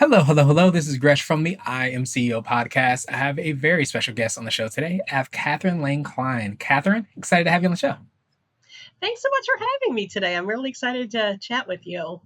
Hello, hello, hello. This is Gresh from the I Am CEO podcast. I have a very special guest on the show today. I have Catherine Lane Cline. Catherine, excited to have you on the show. Thanks so much for having me today. I'm really excited to chat with you.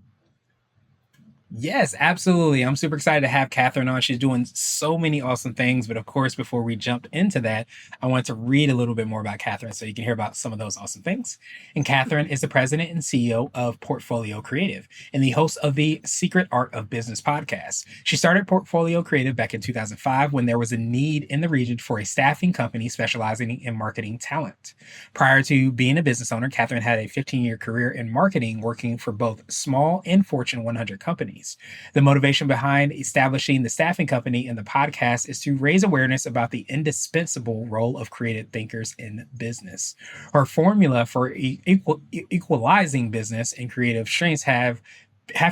Yes, absolutely. I'm super excited to have Catherine on. She's doing so many awesome things. But of course, before we jump into that, I wanted to read a little bit more about Catherine so you can hear about some of those awesome things. And Catherine is the president and CEO of Portfolio Creative and the host of the Secret Art of Business podcast. She started Portfolio Creative back in 2005 when there was a need in the region for a staffing company specializing in marketing talent. Prior to being a business owner, Catherine had a 15-year career in marketing, working for both small and Fortune 100 companies. The motivation behind establishing the staffing company and the podcast is to raise awareness about the indispensable role of creative thinkers in business. Her formula for equalizing business and creative strengths have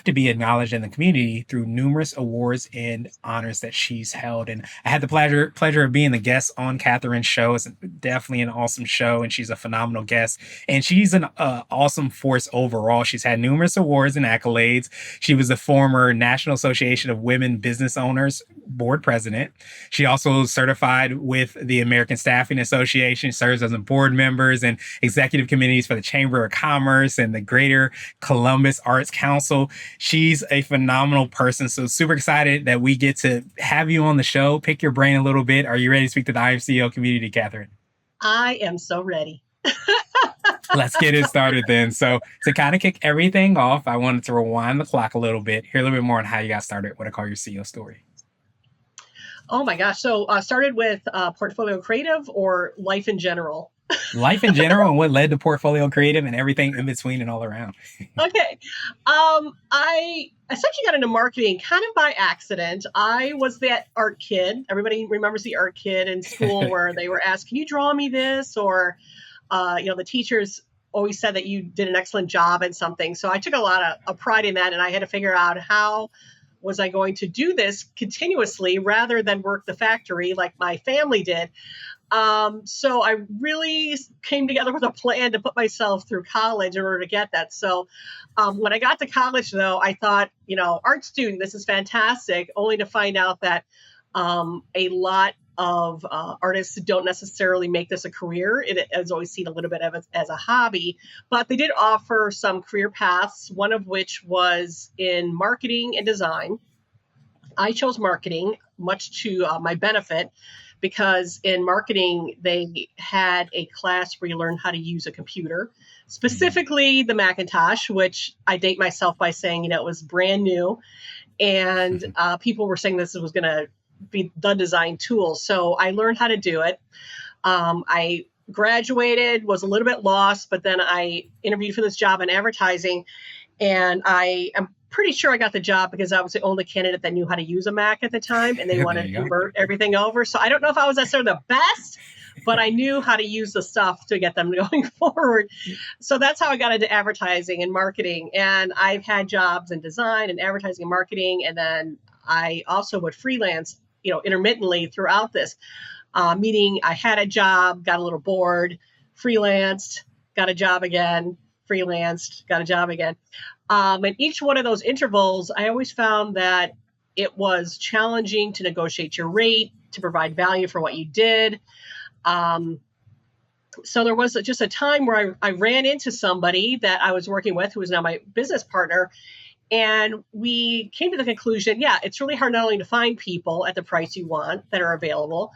to be acknowledged in the community through numerous awards and honors that she's held. And I had the pleasure of being the guest on Catherine's show. It's definitely an awesome show, and she's a phenomenal guest. And she's an awesome force overall. She's had numerous awards and accolades. She was the former National Association of Women Business Owners board president. She also certified with the American Staffing Association, serves as a board members and executive committees for the Chamber of Commerce and the Greater Columbus Arts Council. She's a phenomenal person. So super excited that we get to have you on the show, pick your brain a little bit. Are you ready to speak to the IMCO community, Catherine? I am so ready. Let's get it started then. So to kind of kick everything off, I wanted to rewind the clock a little bit, hear a little bit more on how you got started, what I call your CEO story. Oh my gosh. So started with Portfolio Creative or life in general? Life in general and what led to Portfolio Creative and everything in between and all around. Okay. I essentially got into marketing kind of by accident. I was that art kid. Everybody remembers the art kid in school where they were asked, can you draw me this? Or, the teachers always said that you did an excellent job in something. So I took a lot of pride in that, and I had to figure out how was I going to do this continuously rather than work the factory like my family did. So I really came together with a plan to put myself through college in order to get that. So when I got to college, though, I thought, art student, this is fantastic, only to find out that a lot of artists don't necessarily make this a career. It is always seen a little bit of it as a hobby, but they did offer some career paths, one of which was in marketing and design. I chose marketing, much to my benefit, because in marketing, they had a class where you learn how to use a computer, specifically the Macintosh, which I date myself by saying, it was brand new. And people were saying this was going to be the design tool. So I learned how to do it. I graduated, was a little bit lost, but then I interviewed for this job in advertising. And I am pretty sure I got the job because I was the only candidate that knew how to use a Mac at the time, and they wanted to convert everything over. So I don't know if I was necessarily the best, but I knew how to use the stuff to get them going forward. So that's how I got into advertising and marketing. And I've had jobs in design and advertising and marketing. And then I also would freelance, intermittently throughout this, meaning I had a job, got a little bored, freelanced, got a job again, freelanced, got a job again. And each one of those intervals, I always found that it was challenging to negotiate your rate, to provide value for what you did. So there was just a time where I ran into somebody that I was working with who is now my business partner. And we came to the conclusion, it's really hard not only to find people at the price you want that are available,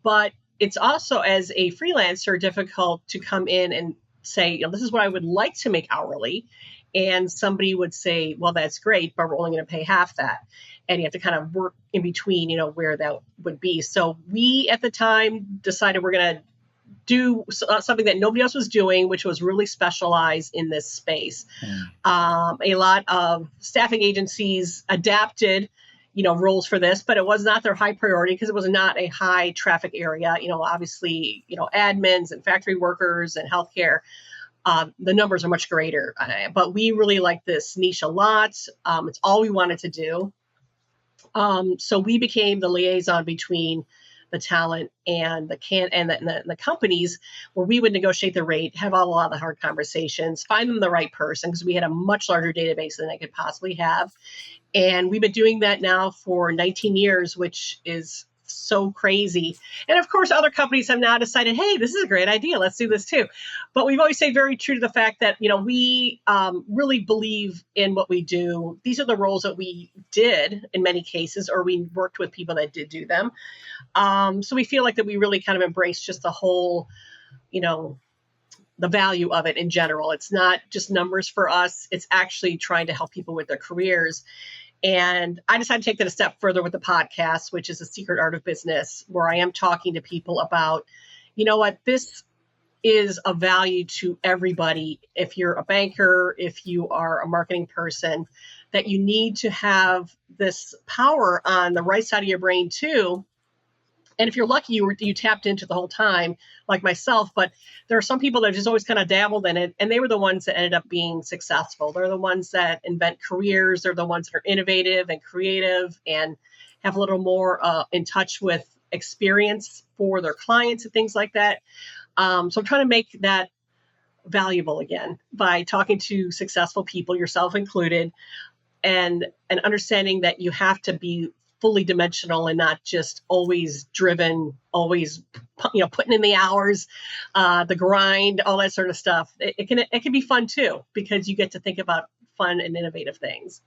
but it's also, as a freelancer, difficult to come in and say, this is what I would like to make hourly. And somebody would say, well, that's great, but we're only going to pay half that. And you have to kind of work in between, where that would be. So we, at the time, decided we're going to do something that nobody else was doing, which was really specialized in this space. A lot of staffing agencies adapted, roles for this, but it was not their high priority because it was not a high traffic area. Obviously, admins and factory workers and healthcare, the numbers are much greater. But we really like this niche a lot. It's all we wanted to do. So we became the liaison between the talent and the companies where we would negotiate the rate, have a lot of the hard conversations, find them the right person because we had a much larger database than I could possibly have. And we've been doing that now for 19 years, which is so crazy. And of course, other companies have now decided, hey, this is a great idea. Let's do this too. But we've always stayed very true to the fact that, we really believe in what we do. These are the roles that we did in many cases, or we worked with people that did do them. So we feel like that we really kind of embrace just the whole, you know, the value of it in general. It's not just numbers for us. It's actually trying to help people with their careers. And I decided to take that a step further with the podcast, which is The Secret Art of Business, where I am talking to people about, this is a value to everybody. If you're a banker, if you are a marketing person, that you need to have this power on the right side of your brain too. And if you're lucky, you tapped into the whole time, like myself. But there are some people that just always kind of dabbled in it, and they were the ones that ended up being successful. They're the ones that invent careers. They're the ones that are innovative and creative and have a little more in touch with experience for their clients and things like that. So I'm trying to make that valuable again by talking to successful people, yourself included, and understanding that you have to be fully dimensional and not just always driven, always putting in the hours, the grind, all that sort of stuff. It can be fun too, because you get to think about fun and innovative things.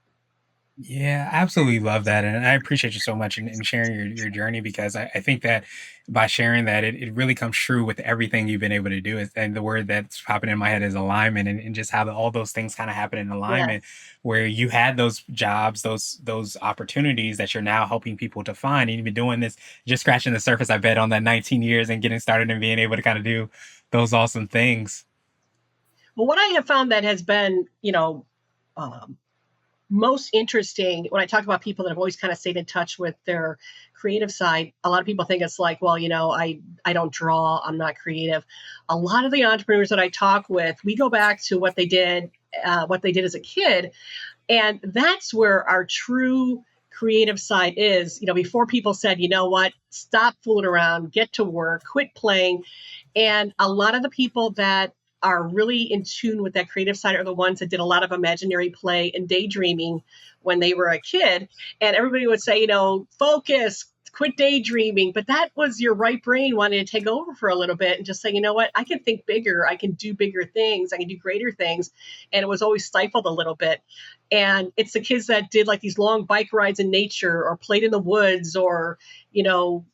Yeah, I absolutely love that. And I appreciate you so much in sharing your journey, because I think that by sharing that, it really comes true with everything you've been able to do. And the word that's popping in my head is alignment, and just how all those things kind of happen in alignment, Yes. where you had those jobs, those opportunities that you're now helping people to find. And you've been doing this, just scratching the surface, I bet, on that 19 years and getting started and being able to kind of do those awesome things. Well, what I have found that has been, um, most interesting when I talk about people that have always kind of stayed in touch with their creative side. A lot of people think it's like, well, I don't draw, I'm not creative. A lot of the entrepreneurs that I talk with, we go back to what they did as a kid, and that's where our true creative side is. Before people said, you know what, stop fooling around, get to work, quit playing. And a lot of the people that are really in tune with that creative side are the ones that did a lot of imaginary play and daydreaming when they were a kid. And everybody would say, focus, quit daydreaming. But that was your right brain wanting to take over for a little bit and just say, you know what, I can think bigger. I can do bigger things. I can do greater things. And it was always stifled a little bit. And it's the kids that did like these long bike rides in nature, or played in the woods, or,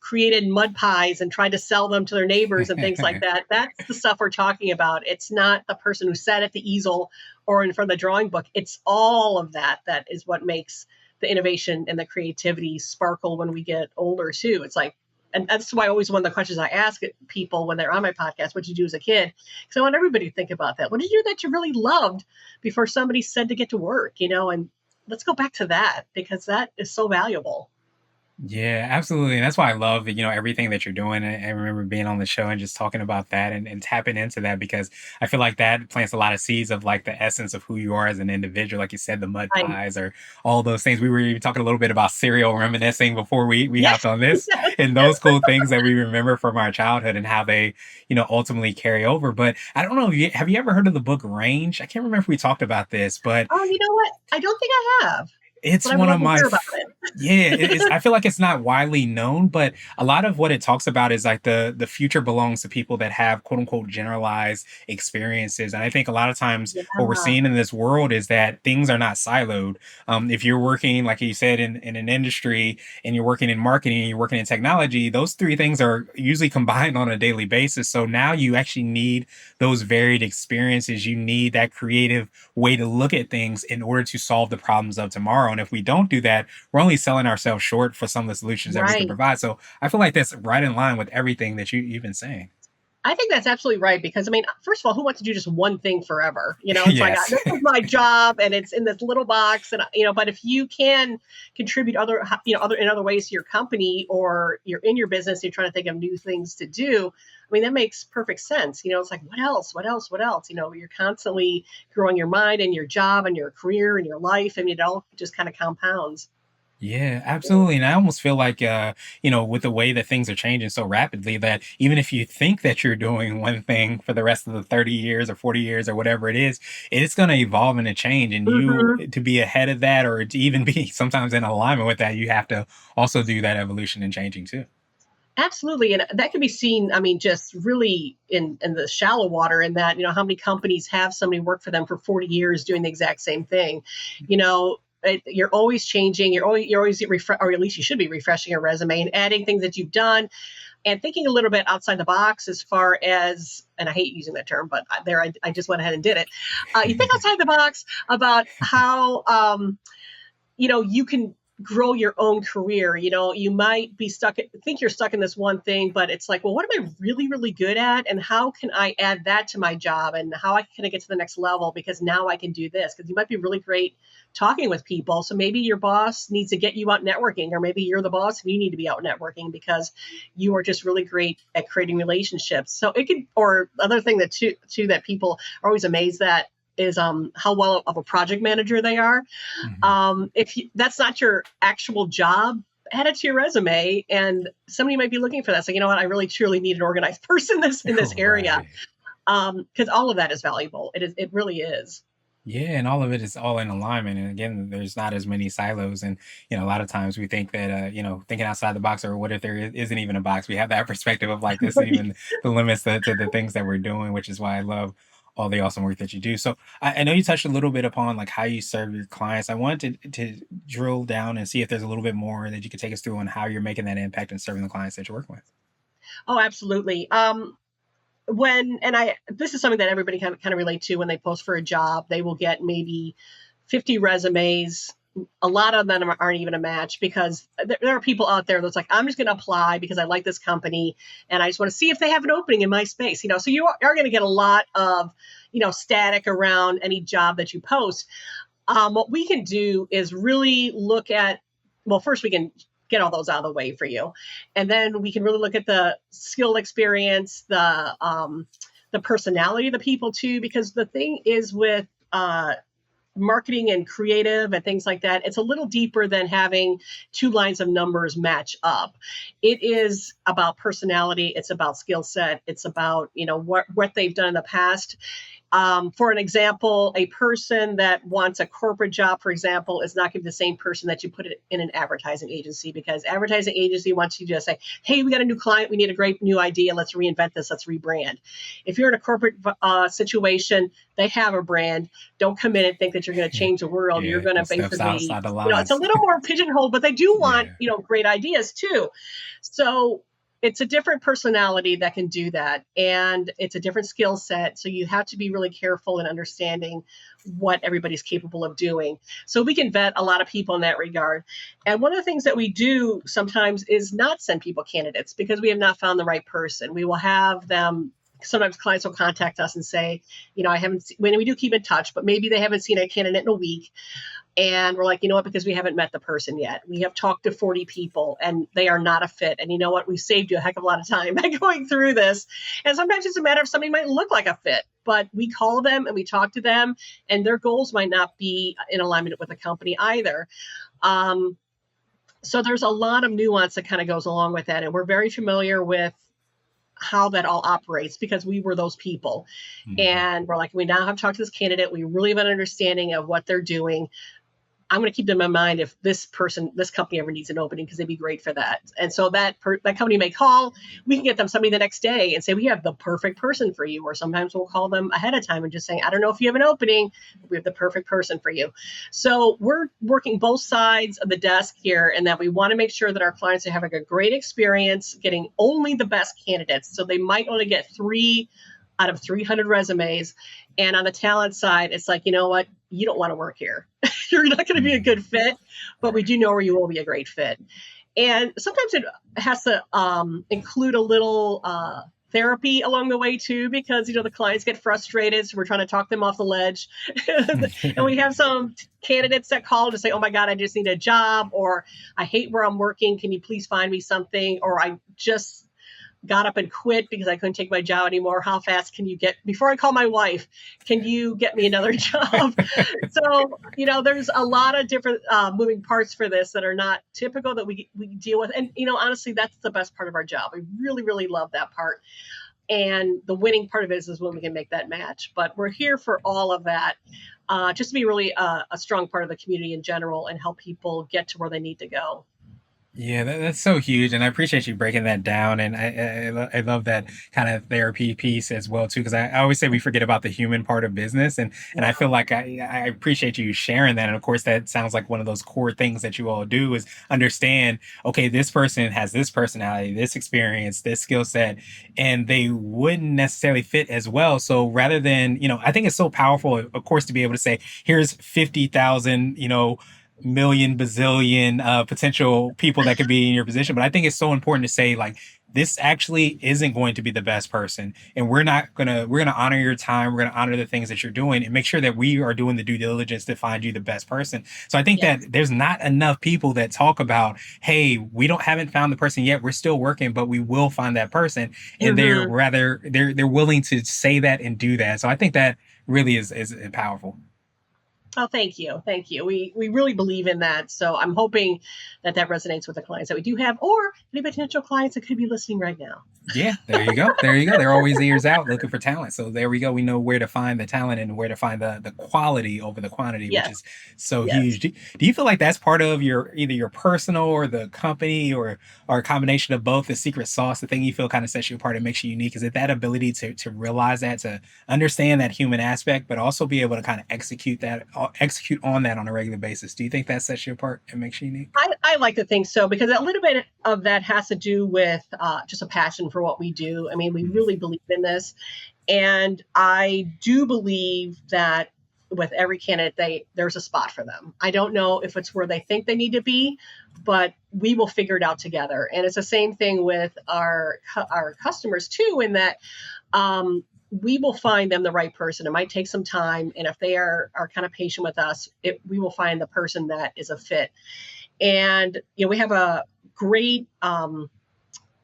created mud pies and tried to sell them to their neighbors and things like that. That's the stuff we're talking about. It's not the person who sat at the easel or in front of the drawing book. It's all of that. That is what makes the innovation and the creativity sparkle when we get older too. It's like, and that's why always one of the questions I ask people when they're on my podcast, what did you do as a kid? Because I want everybody to think about that. What did you do that you really loved before somebody said to get to work, and let's go back to that, because that is so valuable. Yeah, absolutely. And that's why I love, everything that you're doing. I remember being on the show and just talking about that, and tapping into that, because I feel like that plants a lot of seeds of like the essence of who you are as an individual. Like you said, the mud I pies or all those things. We were even talking a little bit about cereal reminiscing before we Yes, hopped on this, yes. and those cool things that we remember from our childhood and how they, ultimately carry over. But I don't know, have you ever heard of the book Range? I can't remember if we talked about this, but Oh, you know what? I don't think I have, it's but I would one love of to my hear about it. yeah, it's I feel like it's not widely known, but a lot of what it talks about is like the future belongs to people that have quote unquote generalized experiences. And I think a lot of times what we're Yeah, seeing in this world is that things are not siloed. If you're working, like you said, in an industry, and you're working in marketing and you're working in technology, those three things are usually combined on a daily basis. So now you actually need those varied experiences. You need that creative way to look at things in order to solve the problems of tomorrow. And if we don't do that, we're only selling ourselves short for some of the solutions that we can right. provide. So I feel like that's right in line with everything that you've been saying. I think that's absolutely right, because I mean, first of all, who wants to do just one thing forever? It's like, Yes. this is my job and it's in this little box, and but if you can contribute in other ways to your company, or you're in your business, you're trying to think of new things to do. I mean, that makes perfect sense. It's like, what else? What else? What else? You're constantly growing your mind and your job and your career and your life, and it all just kind of compounds. Yeah, absolutely. And I almost feel like, with the way that things are changing so rapidly, that even if you think that you're doing one thing for the rest of the 30 years or 40 years or whatever it is, it's going to evolve and to change. And you, Hmm. to be ahead of that or to even be sometimes in alignment with that, you have to also do that evolution and changing too. Absolutely. And that can be seen, I mean, just really in the shallow water, in that, how many companies have somebody work for them for 40 years doing the exact same thing. You're always changing. You're always or at least you should be refreshing your resume and adding things that you've done and thinking a little bit outside the box as far as, and I hate using that term, but I just went ahead and did it. You think outside the box about how, you can grow your own career. You might be think you're stuck in this one thing, but it's like, well, what am I really, really good at? And how can I add that to my job? And can I get to the next level? Because now I can do this. Because you might be really great talking with people. So maybe your boss needs to get you out networking, or maybe you're the boss and you need to be out networking because you are just really great at creating relationships. So it could, or other thing that too that people are always amazed at is how well of a project manager they are. Mhm. If that's not your actual job, add it to your resume, and somebody might be looking for that. So you know what, I really truly need an organized person in this area, Right. because all of that is valuable. It really is. Yeah, and all of it is all in alignment. And again, there's not as many silos. And a lot of times we think that thinking outside the box, or what if there isn't even a box? We have that perspective of like this, isn't even the limits to the things that we're doing, which is why I love all the awesome work that you do. So I know you touched a little bit upon like how you serve your clients. I wanted to drill down and see if there's a little bit more that you could take us through on how you're making that impact and serving the clients that you're working with. Oh, absolutely. When and I This is something that everybody kind of relate to. When they post for a job, they will get maybe 50 resumes. A lot of them aren't even a match, because there are people out there that's like, I'm just going to apply because I like this company and I just want to see if they have an opening in my space. So you are going to get a lot of static around any job that you post. What we can do is really look at, well, first we can get all those out of the way for you, and then we can really look at the skill, experience, the personality of the people too, because the thing is with marketing and creative and things like that, it's a little deeper than having two lines of numbers match up. It is about personality, it's about skill set, it's about what they've done in the past. For an example, a person that wants a corporate job, for example, is not going to be the same person that you put it in an advertising agency, because advertising agency wants you to just say, hey, we got a new client, we need a great new idea, let's reinvent this, let's rebrand. If you're in a corporate situation, they have a brand. Don't come in and think that you're going to change the world. You're Yeah, going to it steps basically, outside the it's a lines. little more pigeonholed, but they do want, Yeah. great ideas too. So it's a different personality that can do that, and it's a different skill set, so you have to be really careful in understanding what everybody's capable of doing. So we can vet a lot of people in that regard. And one of the things that we do sometimes is not send people candidates because we have not found the right person. We will have them, sometimes clients will contact us and say, I haven't when we do keep in touch, but maybe they haven't seen a candidate in a week. And we're like, you know what, because we haven't met the person yet. We have talked to 40 people and they are not a fit. And you know what? We saved you a heck of a lot of time by going through this. And sometimes it's a matter of somebody might look like a fit, but we call them and we talk to them, and their goals might not be in alignment with the company either. Um, so there's a lot of nuance that kind of goes along with that. And we're very familiar with how that all operates because we were those people. Mhm. And we're like, we now have talked to this candidate. We really have an understanding of what they're doing. I'm going to keep them in mind if this company ever needs an opening, because they'd be great for that. And so that company may call, we can get them somebody the next day and say, we have the perfect person for you. Or sometimes we'll call them ahead of time and just saying, I don't know if you have an opening, but we have the perfect person for you. So we're working both sides of the desk here, and that we want to make sure that our clients are having a great experience getting only the best candidates. So they might only get 3 out of 300 resumes. And on the talent side, it's like, you know what? You don't want to work here. You're not going to be a good Mhm. fit, but we Right. do know where you will be a great fit. And sometimes it has to include a little therapy along the way too, because the clients get frustrated, so we're trying to talk them off the ledge. And we have some candidates that call to say, oh my god, I just need a job, or I hate where I'm working, can you please find me something, or I just got up and quit because I couldn't take my job anymore. How fast can you get, before I call my wife, can you get me another job? So, there's a lot of different moving parts for this that are not typical that we deal with. And, honestly, that's the best part of our job. I really, really love that part. And the winning part of it is when we can make that match. But we're here for all of that, just to be really a strong part of the community in general and help people get to where they need to go. Yeah, that's so huge, and I appreciate you breaking that down. And I love that kind of therapy piece as well too, because I always say we forget about the human part of business, and I Yeah. feel like I appreciate you sharing that. And of course, that sounds like one of those core things that you all do is understand. Okay, this person has this personality, this experience, this skill set, and they wouldn't necessarily fit as well. So rather than I think it's so powerful, of course, to be able to say, here's 50,000, million bazillion potential people that could be in your position. But I think it's so important to say, like, this actually isn't going to be the best person, and we're gonna honor your time, we're gonna honor the things that you're doing and make sure that we are doing the due diligence to find you the best person. So I think that Yes. there's not enough people that talk about, hey, we don't haven't found the person yet, we're still working, but we will find that person. And Hmm. they're willing to say that and do that. So I think that really is powerful. Oh, thank you. Thank you. We really believe in that. So I'm hoping that that resonates with the clients that we do have, or any potential clients that could be listening right now. Yeah, there you go. There you go. They're always ears out looking for talent. So there we go. We know where to find the talent and where to find the quality over the quantity, which Yes. is so Yes. huge. Do you feel like that's part of your either your personal or the company or a combination of both, the secret sauce, the thing you feel kind of sets you apart and makes you unique? Is it that ability to realize that, to understand that human aspect, but also be able to kind of execute on that on a regular basis? Do you think that sets you apart and makes you unique? I like to think so because a little bit of that has to do with just a passion for what we do. I mean, we Mhm. really believe in this. And I do believe that with every candidate, there's a spot for them. I don't know if it's where they think they need to be, but we will figure it out together. And it's the same thing with our customers too, in that we will find them the right person. It might take some time, and if they are kind of patient with us, we will find the person that is a fit. And we have a great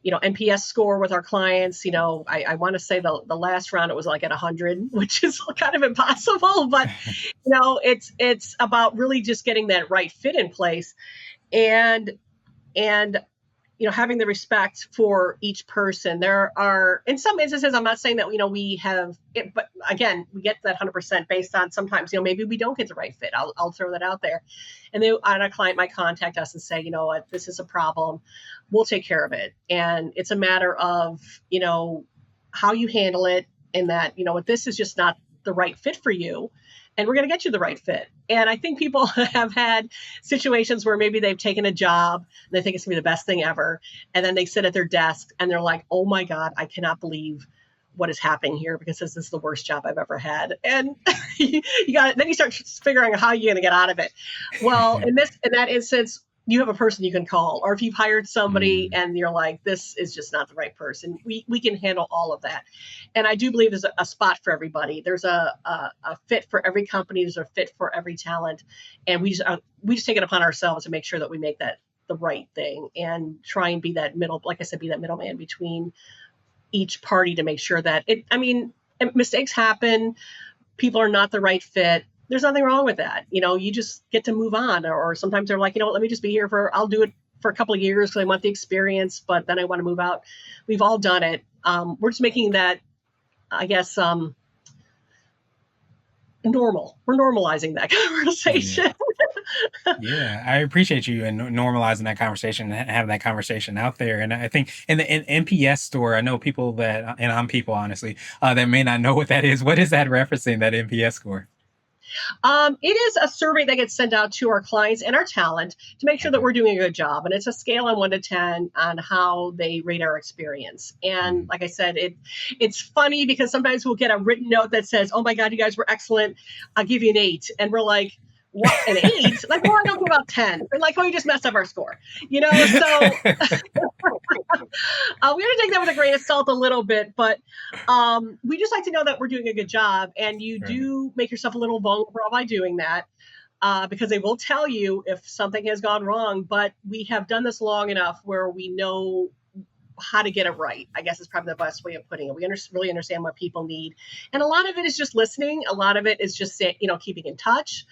NPS score with our clients. I want to say the last round it was like at 100, which is kind of impossible, but it's about really just getting that right fit in place, and and having the respect for each person. There are, in some instances, I'm not saying that, we have it, but again, we get that 100% based on sometimes, maybe we don't get the right fit. I'll throw that out there. And then a client might contact us and say, you know what, this is a problem. We'll take care of it. And it's a matter of, how you handle it, and that, what, this is just not the right fit for you. And we're going to get you the right fit. And I think people have had situations where maybe they've taken a job and they think it's going to be the best thing ever. And then they sit at their desk and they're like, oh my God, I cannot believe what is happening here, because this is the worst job I've ever had. And you got it. Then you start figuring out how you're going to get out of it. Well, in that instance, you have a person you can call, or if you've hired somebody Mm. and you're like, this is just not the right person, we can handle all of that. And I do believe there's a spot for everybody. There's a fit for every company. There's a fit for every talent. And we just take it upon ourselves to make sure that we make that the right thing, and try and be that middle, like I said, be that middleman between each party to make sure that mistakes happen. People are not the right fit. There's nothing wrong with that. You just get to move on. Or sometimes they're like, let me just be here I'll do it for a couple of years because I want the experience, but then I want to move out. We've all done it. We're just making that, I guess, normal. We're normalizing that Yeah. conversation. Yeah, I appreciate you and normalizing that conversation and having that conversation out there. And I think in NPS store, I know people that, and I'm people honestly, that may not know what that is. What is that referencing, that NPS score? It is a survey that gets sent out to our clients and our talent to make sure that Okay. we're doing a good job. And it's a scale on 1 to 10 on how they rate our experience. And Mm. like I said, it's funny because sometimes we'll get a written note that says, "Oh my God, you guys were excellent. I'll give you an 8." And we're like, "What, an 8?" Like, well, I don't give about 10. They're like, "Oh, you just messed up our score." So we have to take that with a grain of salt a little bit, but we just like to know that we're doing a good job. And you Right. do make yourself a little vulnerable by doing that, because they will tell you if something has gone wrong. But we have done this long enough where we know how to get it right, I guess is probably the best way of putting it. We really understand what people need. And a lot of it is just listening. A lot of it is just, keeping in touch.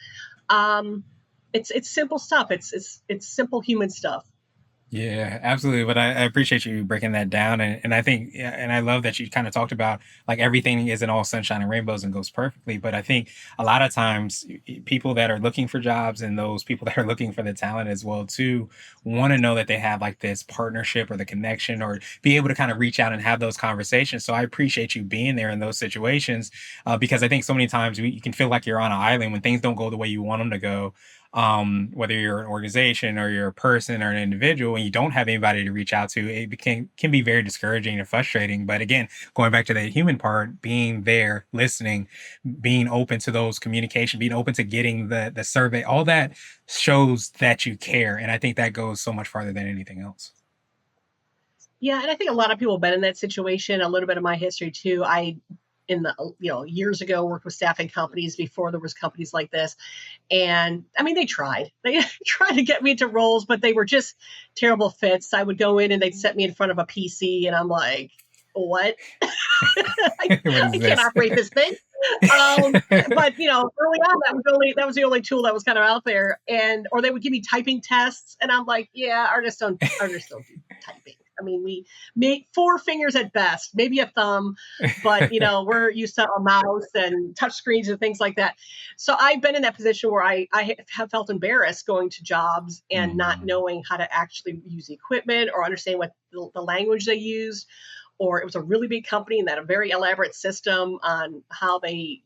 It's simple stuff. It's simple human stuff. Yeah, absolutely. But I appreciate you breaking that down. And I think, yeah, and I love that you kind of talked about like everything isn't all sunshine and rainbows and goes perfectly. But I think a lot of times people that are looking for jobs and those people that are looking for the talent as well too want to know that they have like this partnership or the connection or be able to kind of reach out and have those conversations. So I appreciate you being there in those situations because I think so many times you can feel like you're on an island when things don't go the way you want them to go, whether you're an organization or you're a person or an individual and you don't have anybody to reach out to, can be very discouraging and frustrating. But again, going back to the human part, being there, listening, being open to those communication, being open to getting the survey, all that shows that you care. And I think that goes so much farther than anything else. Yeah, and I think a lot of people have been in that situation. A little bit of my history too. In the years ago, worked with staffing companies before there was companies like this. And I mean, they tried. They tried to get me into roles, but they were just terrible fits. I would go in and they'd set me in front of a PC, and I'm like, what? What I is can't this? operate this thing. But early on, that was the only tool that was kind of out there. And or they would give me typing tests, and I'm like, yeah, artists don't do typing. I mean, we make four fingers at best, maybe a thumb, but we're used to a mouse and touch screens and things like that. So I've been in that position where I have felt embarrassed going to jobs and not Mm, knowing how to actually use the equipment or understand what the language they used, or it was a really big company and that a very elaborate system on how they,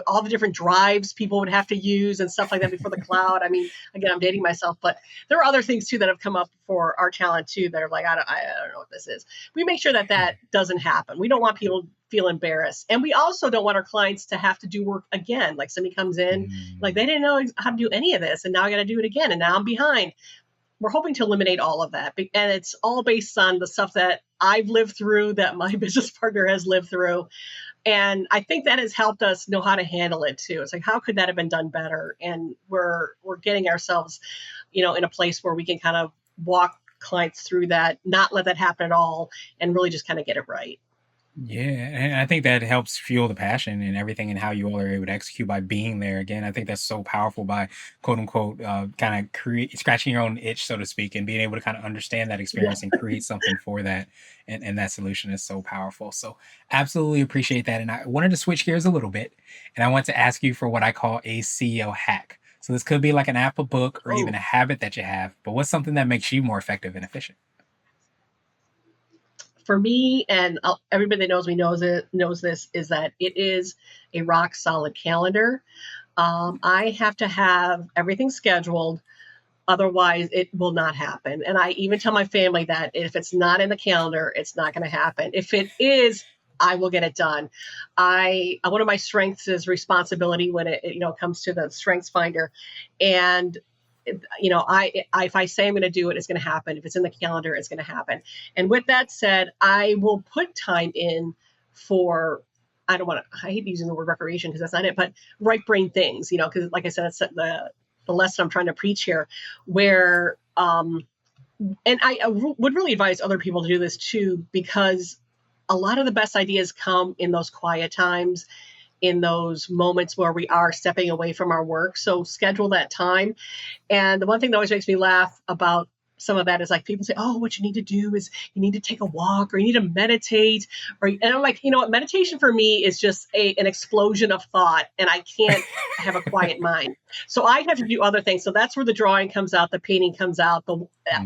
all the different drives people would have to use and stuff like that before the cloud. I mean, again, I'm dating myself, but there are other things too that have come up for our talent too that are like, I don't know what this is. We make sure that doesn't happen. We don't want people to feel embarrassed. And we also don't want our clients to have to do work again. Like somebody comes in, like mm. they didn't know how to do any of this and now I got to do it again and now I'm behind. We're hoping to eliminate all of that. And it's all based on the stuff that I've lived through, that my business partner has lived through. And I think that has helped us know how to handle it too. It's like, how could that have been done better? And we're getting ourselves, in a place where we can kind of walk clients through that, not let that happen at all, and really just kind of get it right. Yeah, and I think that helps fuel the passion and everything and how you all are able to execute by being there. Again, I think that's so powerful by quote unquote kind of create scratching your own itch, so to speak, and being able to kind of understand that Yeah. experience and create something for that. And that solution is so powerful. So absolutely appreciate that. And I wanted to switch gears a little bit and I want to ask you for what I call a CEO hack. So this could be like an app, a book, or even Oh, a habit that you have, but what's something that makes you more effective and efficient? for me, and everybody that knows me knows this, is that it is a rock solid calendar. I have to have everything scheduled. Otherwise, it will not happen. And I even tell my family that if it's not in the calendar, it's not going to happen. If it is, I will get it done. One of my strengths is responsibility when it comes to the Strengths Finder, and I if I say I'm going to do it, it's going to happen. If it's in the calendar, it's going to happen. And with that said, I will put time in for. I hate using the word recreation because that's not it, but right brain things, because like I said, it's the lesson I'm trying to preach here, where and I would really advise other people to do this too, because a lot of the best ideas come in those quiet times, in those moments where we are stepping away from our work. So schedule that time. And the one thing that always makes me laugh about some of that is like people say, oh, what you need to do is you need to take a walk or you need to meditate. And I'm like, what? Meditation for me is just an explosion of thought and I can't have a quiet mind. So I have to do other things. So that's where the drawing comes out, the painting comes out.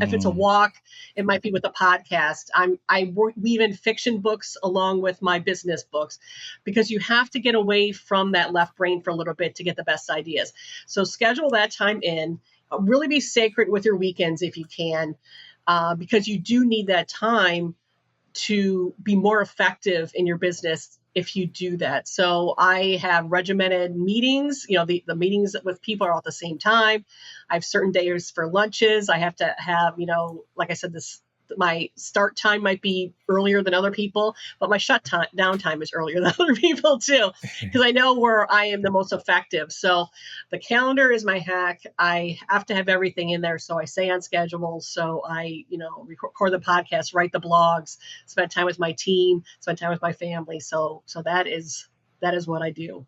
If it's a Mm, walk, it might be with a podcast. I weave in fiction books along with my business books because you have to get away from that left brain for a little bit to get the best ideas. So schedule that time in. Really be sacred with your weekends if you can, because you do need that time to be more effective in your business if you do that. So I have regimented meetings. The meetings with people are all at the same time. I have certain days for lunches. I have to have, like I said, this my start time might be earlier than other people, but my shut time down time is earlier than other people too, because I know where I am the most effective. So the calendar is my hack. I have to have everything in there, so I stay on schedule. So I, record the podcast, write the blogs, spend time with my team, spend time with my family. So that is what I do.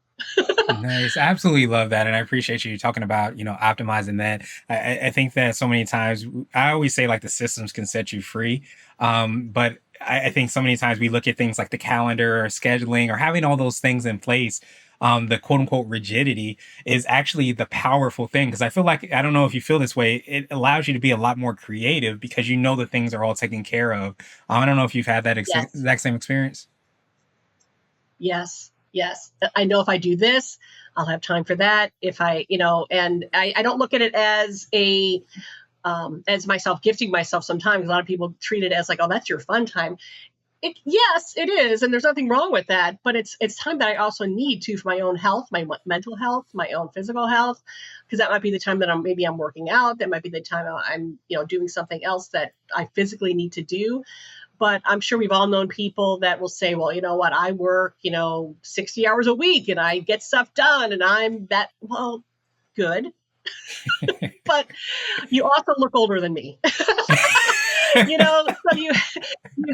Nice. I absolutely love that. And I appreciate you talking about, optimizing that. I think that so many times, I always say like the systems can set you free. But I think so many times we look at things like the calendar or scheduling or having all those things in place. The quote unquote rigidity is actually the powerful thing. Cause I feel like, I don't know if you feel this way, it allows you to be a lot more creative because you know the things are all taken care of. I don't know if you've had that Yes. exact same experience. Yes, yes. I know if I do this, I'll have time for that. If I, and I don't look at it as as myself gifting myself sometimes. A lot of people treat it as like, oh, that's your fun time. Yes, it is, and there's nothing wrong with that. But it's time that I also need to for my own health, my mental health, my own physical health, because that might be the time that I'm working out. That might be the time I'm doing something else that I physically need to do. But I'm sure we've all known people that will say, well, you know what, I work 60 hours a week and I get stuff done, and I'm that. Well, good, but you also look older than me. So you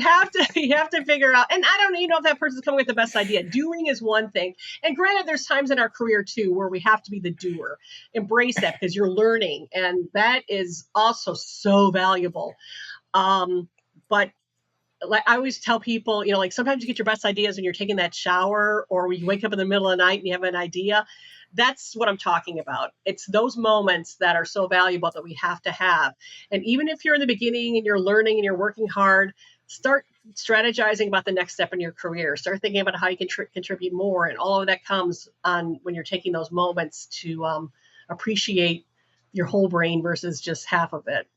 have to figure out, and I don't know if that person's coming with the best idea. Doing is one thing, and granted, there's times in our career too where we have to be the doer. Embrace that, because you're learning, and that is also so valuable. But like I always tell people, like sometimes you get your best ideas when you're taking that shower, or when you wake up in the middle of the night and you have an idea. That's what I'm talking about. It's those moments that are so valuable that we have to have. And even if you're in the beginning and you're learning and you're working hard, start strategizing about the next step in your career. Start thinking about how you can contribute more. And all of that comes on when you're taking those moments to appreciate your whole brain versus just half of it.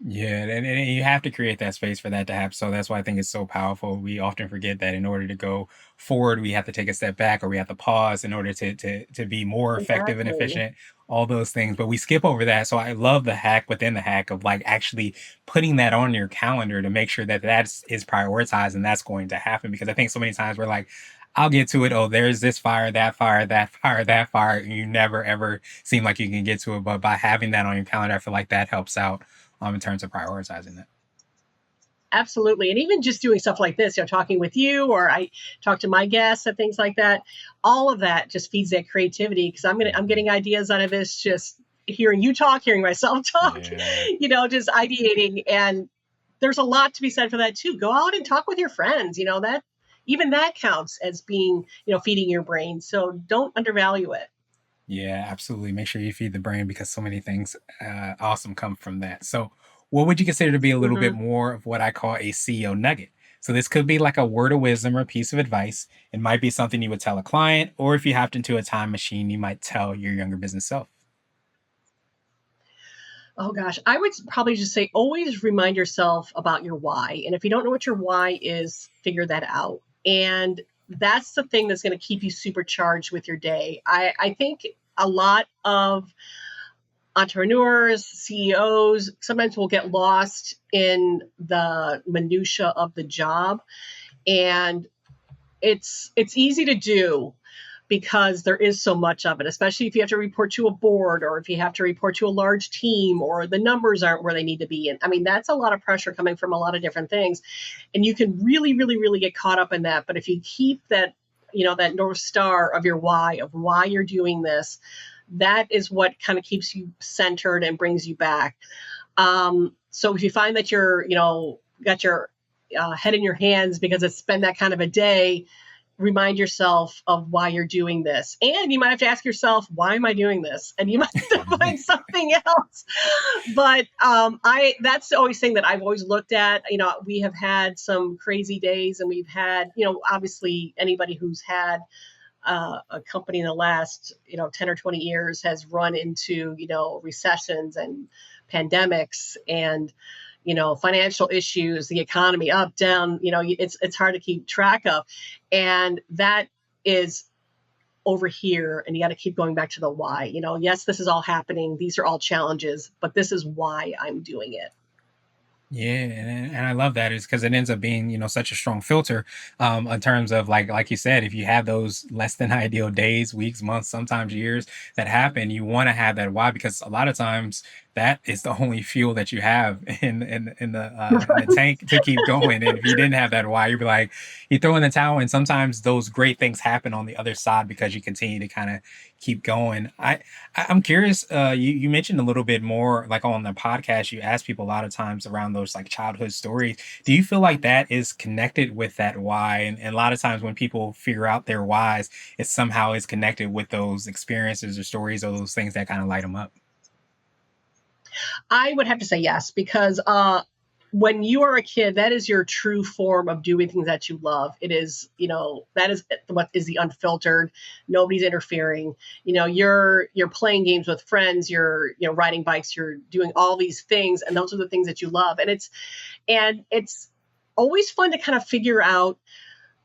Yeah, and you have to create that space for that to happen. So that's why I think it's so powerful. We often forget that in order to go forward, we have to take a step back or we have to pause in order to be more effective and Exactly. efficient, all those things. But we skip over that. So I love the hack within the hack of like actually putting that on your calendar to make sure that that's is prioritized and that's going to happen. Because I think so many times we're like, I'll get to it. Oh, there's this fire, that fire, that fire, that fire. And you never ever seem like you can get to it. But by having that on your calendar, I feel like that helps out in terms of prioritizing that. Absolutely. And even just doing stuff like this, talking with you, or I talk to my guests and things like that, all of that just feeds that creativity, because I'm getting ideas out of this, just hearing you talk, hearing myself talk, Yeah. just ideating. And there's a lot to be said for that too. Go out and talk with your friends, that even that counts as being, feeding your brain. So don't undervalue it. Yeah, absolutely. Make sure you feed the brain because so many things awesome come from that. So, what would you consider to be a little bit Mhm. more of what I call a CEO nugget? So, this could be like a word of wisdom or a piece of advice. It might be something you would tell a client, or if you hopped into a time machine, you might tell your younger business self. Oh gosh, I would probably just say always remind yourself about your why. And if you don't know what your why is, figure that out. And that's the thing that's going to keep you supercharged with your day. I think a lot of entrepreneurs, CEOs, sometimes will get lost in the minutia of the job. And it's easy to do because there is so much of it, especially if you have to report to a board, or if you have to report to a large team, or the numbers aren't where they need to be. And I mean, that's a lot of pressure coming from a lot of different things. And you can really, really, really get caught up in that. But if you keep that, that North Star of your why, of why you're doing this, that is what kind of keeps you centered and brings you back. So if you find that you're, got your head in your hands because it's been that kind of a day, remind yourself of why you're doing this. And you might have to ask yourself, why am I doing this? And you might have to find something else. But I that's always thing that I've always looked at. We have had some crazy days, and we've had, obviously anybody who's had a company in the last 10 or 20 years has run into recessions and pandemics and financial issues, the economy up, down, it's hard to keep track of. And that is over here, and you got to keep going back to the why. Yes, this is all happening, these are all challenges, but this is why I'm doing it. Yeah, and I love that is because it ends up being, such a strong filter, in terms of like you said, if you have those less than ideal days, weeks, months, sometimes years that happen, you want to have that why, because a lot of times that is the only fuel that you have in the tank to keep going. And if you didn't have that why, you'd be like, you throw in the towel, and sometimes those great things happen on the other side because you continue to kind of keep going. I'm curious. You mentioned a little bit more, like on the podcast. You ask people a lot of times around those like childhood stories. Do you feel like that is connected with that why? And a lot of times when people figure out their whys, it somehow is connected with those experiences or stories or those things that kind of light them up. I would have to say yes, because when you are a kid, that is your true form of doing things that you love. It is, that is what is the unfiltered. Nobody's interfering. You're playing games with friends. You're riding bikes. You're doing all these things, and those are the things that you love. And it's always fun to kind of figure out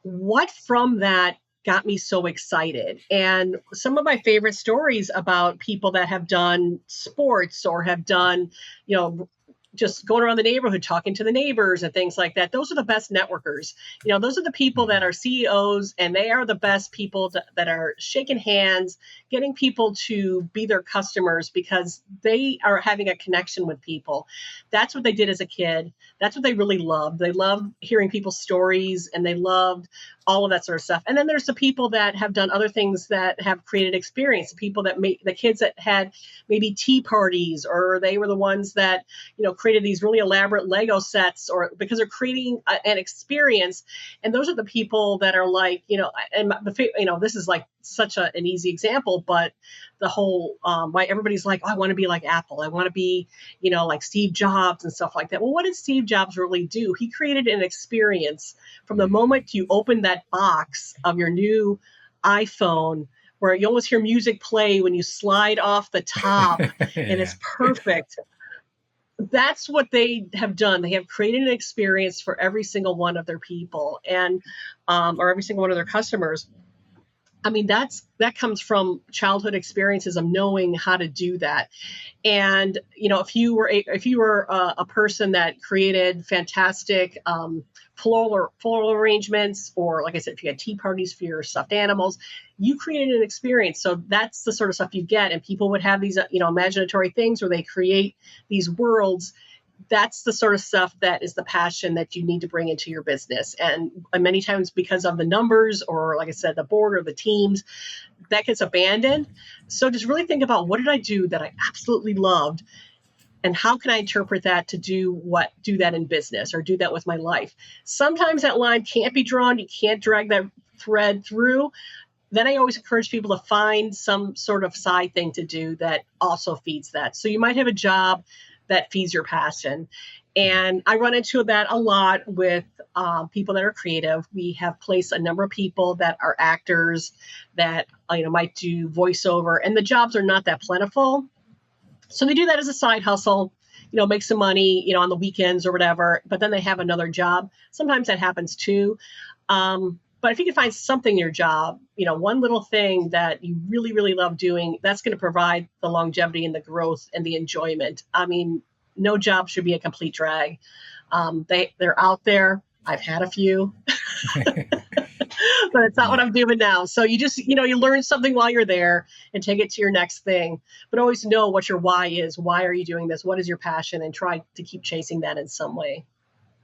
what from that got me so excited. And some of my favorite stories about people that have done sports or have done, you know, just going around the neighborhood talking to the neighbors and things like that. Those are the best networkers. Those are the people that Mhm. are CEOs, and they are the best people that are shaking hands, getting people to be their customers because they are having a connection with people. That's what they did as a kid. That's what they really loved. They loved hearing people's stories, and they loved all of that sort of stuff. And then there's the people that have done other things that have created experience. The people that make the kids that had maybe tea parties, or they were the ones that created these really elaborate Lego sets, or because they're creating an experience. And those are the people that are like, and this is like such an easy example, but the whole why everybody's like, oh, I want to be like Apple. I want to be, like Steve Jobs and stuff like that. Well, what did Steve Jobs really do? He created an experience from the Mhm. moment you open that box of your new iPhone, where you almost hear music play when you slide off the top, and Yeah. it's perfect. That's what they have done. They have created an experience for every single one of their people, and or every single one of their customers. I mean, that comes from childhood experiences of knowing how to do that. And if you were a person that created fantastic floral arrangements, or like I said, if you had tea parties for your stuffed animals, you created an experience. So that's the sort of stuff you get. And people would have these imaginatory things where they create these worlds. That's the sort of stuff that is the passion that you need to bring into your business. And many times, because of the numbers, or like I said, the board or the teams, that gets abandoned. So just really think about, what did I do that I absolutely loved, and how can I interpret that to do that in business, or do that with my life. Sometimes that line can't be drawn. You can't drag that thread through. Then I always encourage people to find some sort of side thing to do that also feeds that. So you might have a job that feeds your passion. And I run into that a lot with people that are creative. We have placed a number of people that are actors that might do voiceover, and the jobs are not that plentiful. So they do that as a side hustle, make some money, on the weekends or whatever, but then they have another job. Sometimes that happens too. But if you can find something in your job, one little thing that you really, really love doing, that's going to provide the longevity and the growth and the enjoyment. I mean, no job should be a complete drag. They're out there. I've had a few, but it's not what Yeah. I'm doing now. So you just, you learn something while you're there and take it to your next thing. But always know what your why is. Why are you doing this? What is your passion? And try to keep chasing that in some way.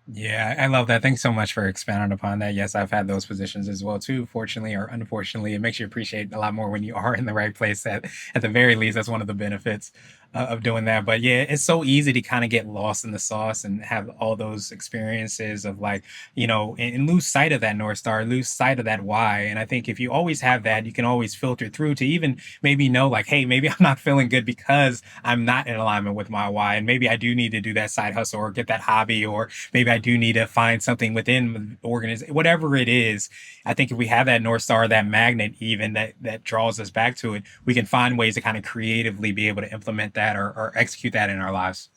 Yeah, I love that. Thanks so much for expounding upon that. Yes, I've had those positions as well too. Fortunately or unfortunately, it makes you appreciate a lot more when you are in the right place. At the very least, that's one of the benefits of doing that. But yeah, it's so easy to kind of get lost in the sauce and have all those experiences of like, and lose sight of that North Star, lose sight of that why. And I think if you always have that, you can always filter through to even maybe know like, hey, maybe I'm not feeling good because I'm not in alignment with my why, and maybe I do need to do that side hustle or get that hobby, or maybe I do need to find something within the organization, whatever it is. I think if we have that North Star, that magnet, even that draws us back to it, we can find ways to kind of creatively be able to implement that or execute that in our lives.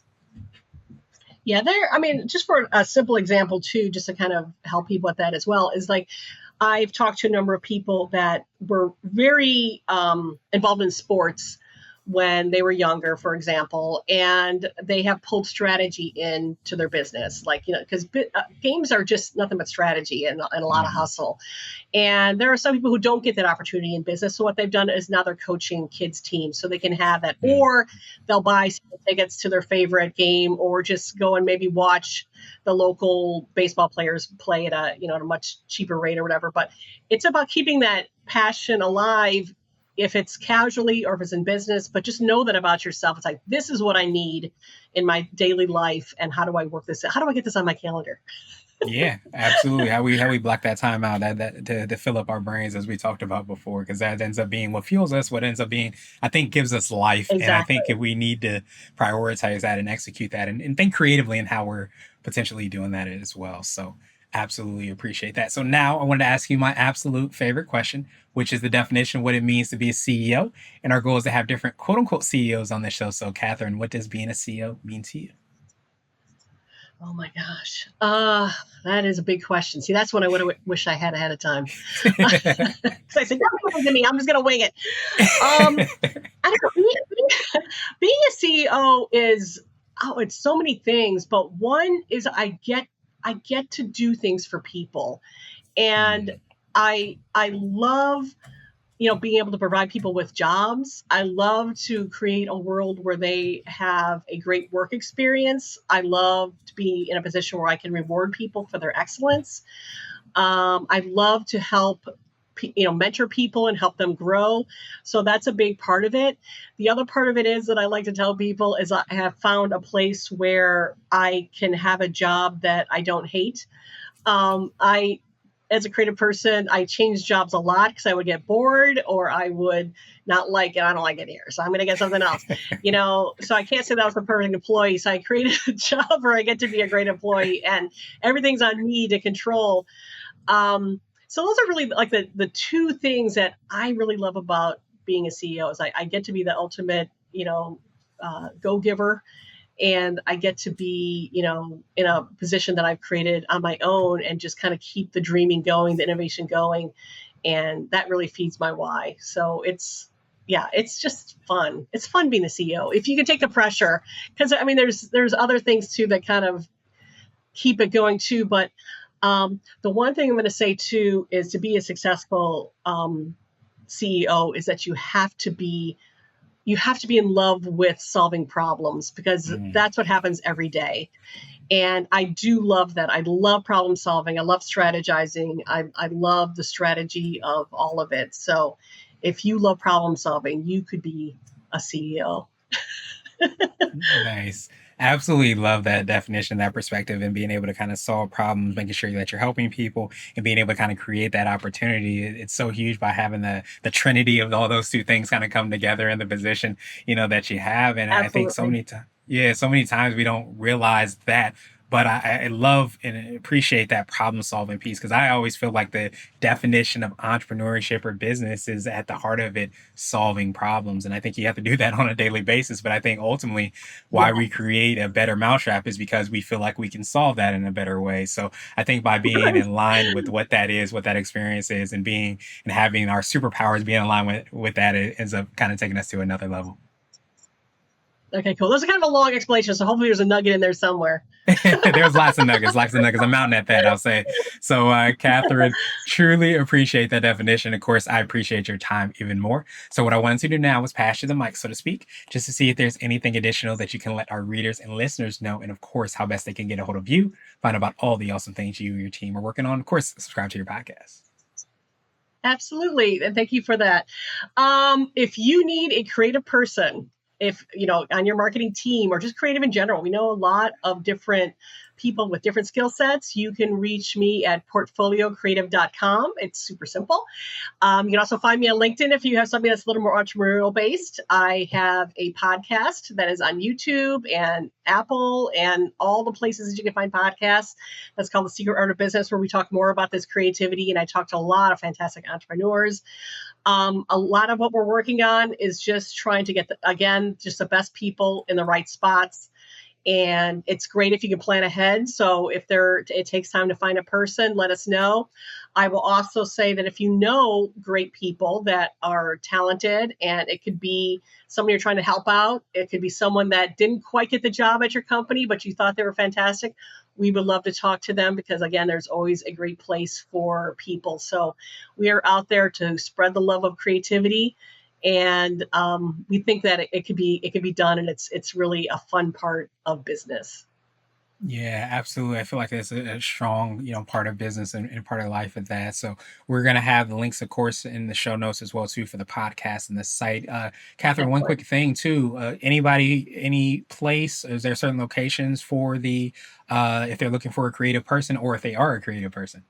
Yeah, I mean, just for a simple example too, just to kind of help people with that as well, is like, I've talked to a number of people that were very involved in sports, when they were younger, for example, and they have pulled strategy into their business. Like, because games are just nothing but strategy and a lot of Mhm. hustle. And there are some people who don't get that opportunity in business. So what they've done is now they're coaching kids' teams so they can have that, Mhm. or they'll buy tickets to their favorite game, or just go and maybe watch the local baseball players play at at a much cheaper rate or whatever. But it's about keeping that passion alive, if it's casually or if it's in business. But just know that about yourself. It's like, this is what I need in my daily life, and how do I work this out? How do I get this on my calendar? Yeah, absolutely. How we block that time out that to fill up our brains as we talked about before, because that ends up being what fuels us, what ends up being, I think, gives us life. And I think Exactly. if we need to prioritize that and execute that and think creatively in how we're potentially doing that as well. So absolutely appreciate that. So now I wanted to ask you my absolute favorite question, which is the definition of what it means to be a CEO. And our goal is to have different quote unquote CEOs on the show. So Catherine, what does being a CEO mean to you? Oh my gosh. That is a big question. See, that's what I would have wished I had ahead of time. Because I said, don't give it to me. I'm just going to wing it. I don't know. Being a CEO is, oh, it's so many things, but one is I get to do things for people. And Mm, I love, being able to provide people with jobs. I love to create a world where they have a great work experience. I love to be in a position where I can reward people for their excellence. I love to help, mentor people and help them grow. So that's a big part of it. The other part of it is that I like to tell people is I have found a place where I can have a job that I don't hate. I As a creative person, I changed jobs a lot because I would get bored, or I would not like it. I don't like it here, so I'm going to get something else. So I can't say that I was a perfect employee. So I created a job where I get to be a great employee, and everything's on me to control. So those are really like the two things that I really love about being a CEO is I get to be the ultimate, go giver, and I get to be, in a position that I've created on my own and just kind of keep the dreaming going, the innovation going. And that really feeds my why. So yeah, it's just fun. It's fun being a CEO. If you can take the pressure, because I mean, there's other things too that kind of keep it going too. But the one thing I'm going to say too is to be a successful CEO is that you have to be in love with solving problems, because mm. that's what happens every day. And I do love that. I love problem solving. I love strategizing. I love the strategy of all of it. So if you love problem solving, you could be a CEO. Nice. Absolutely love that definition, that perspective, and being able to kind of solve problems, making sure that you're helping people and being able to kind of create that opportunity. It's so huge by having the trinity of all those two things kind of come together in the position, that you have. And I think so Absolutely. many times, yeah, so many times we don't realize that. But I love and appreciate that problem solving piece, because I always feel like the definition of entrepreneurship or business is at the heart of it solving problems. And I think you have to do that on a daily basis. But I think ultimately why we Yes. create a better mousetrap is because we feel like we can solve that in a better way. So I think by being in line with what that is, what that experience is, and being and having our superpowers being in line with that, it ends up kind of taking us to another level. Okay, cool. Those are kind of a long explanation, so hopefully there's a nugget in there somewhere. There's lots of nuggets, lots of nuggets. I'm mounting at that, I'll say. So, Catherine, truly appreciate that definition. Of course, I appreciate your time even more. So, what I wanted to do now was pass you the mic, so to speak, just to see if there's anything additional that you can let our readers and listeners know. And of course, how best they can get a hold of you, find out about all the awesome things you and your team are working on. Of course, subscribe to your podcast. Absolutely. And thank you for that. If you need a creative person, if on your marketing team or just creative in general, we know a lot of different people with different skill sets. You can reach me at portfoliocreative.com. It's super simple. You can also find me on LinkedIn if you have something that's a little more entrepreneurial based. I have a podcast that is on YouTube and Apple and all the places that you can find podcasts. That's called The Secret Art of Business, where we talk more about this creativity. And I talk to a lot of fantastic entrepreneurs. A lot of what we're working on is just trying to get, again, just the best people in the right spots. And it's great if you can plan ahead. So if it takes time to find a person, let us know. I will also say that if you know great people that are talented, and it could be someone you're trying to help out, it could be someone that didn't quite get the job at your company, but you thought they were fantastic. We would love to talk to them, because again, there's always a great place for people. So we are out there to spread the love of creativity, and we think that it could be done, and it's really a fun part of business. Yeah, absolutely. I feel like it's a strong, part of business and part of life at that. So we're gonna have the links, of course, in the show notes as well too for the podcast and the site. Catherine, one Excellent. quick thing too. Anybody, any place? Is there certain locations for the if they're looking for a creative person, or if they are a creative person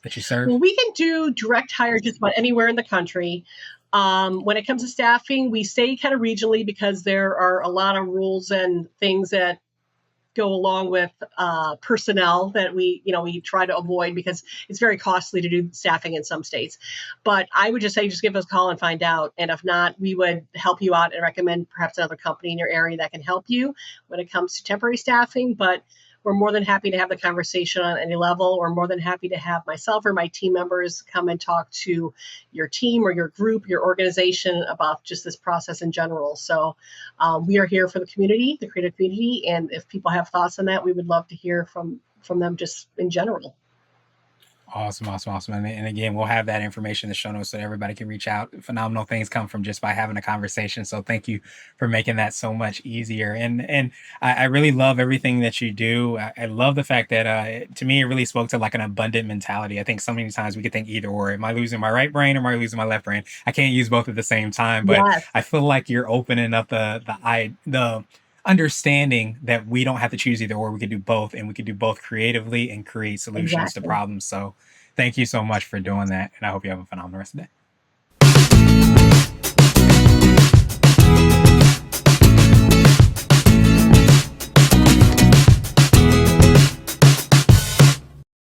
that you Well, serve? we can do direct hire just about anywhere in the country. When it comes to staffing, we stay kind of regionally, because there are a lot of rules and things that go along with personnel that we try to avoid, because it's very costly to do staffing in some states. But I would just say, just give us a call and find out. And if not, we would help you out and recommend perhaps another company in your area that can help you when it comes to temporary staffing. But we're more than happy to have the conversation on any level. We're more than happy to have myself or my team members come and talk to your team or your group, your organization, about just this process in general. So we are here for the community, the creative community, and if people have thoughts on that, we would love to hear from them just in general. Awesome, awesome, awesome. And again, we'll have that information in the show notes so that everybody can reach out. Phenomenal things come from just by having a conversation. So thank you for making that so much easier. And I really love everything that you do. I love the fact that to me it really spoke to like an abundant mentality. I think so many times we could think either or. Am I losing my right brain or am I losing my left brain? I can't use both at the same time. But Yes, I feel like you're opening up the understanding that we don't have to choose either or. We could do both, and we could do both creatively and create solutions to exactly. problems. So thank you so much for doing that, and I hope you have a phenomenal rest of the day.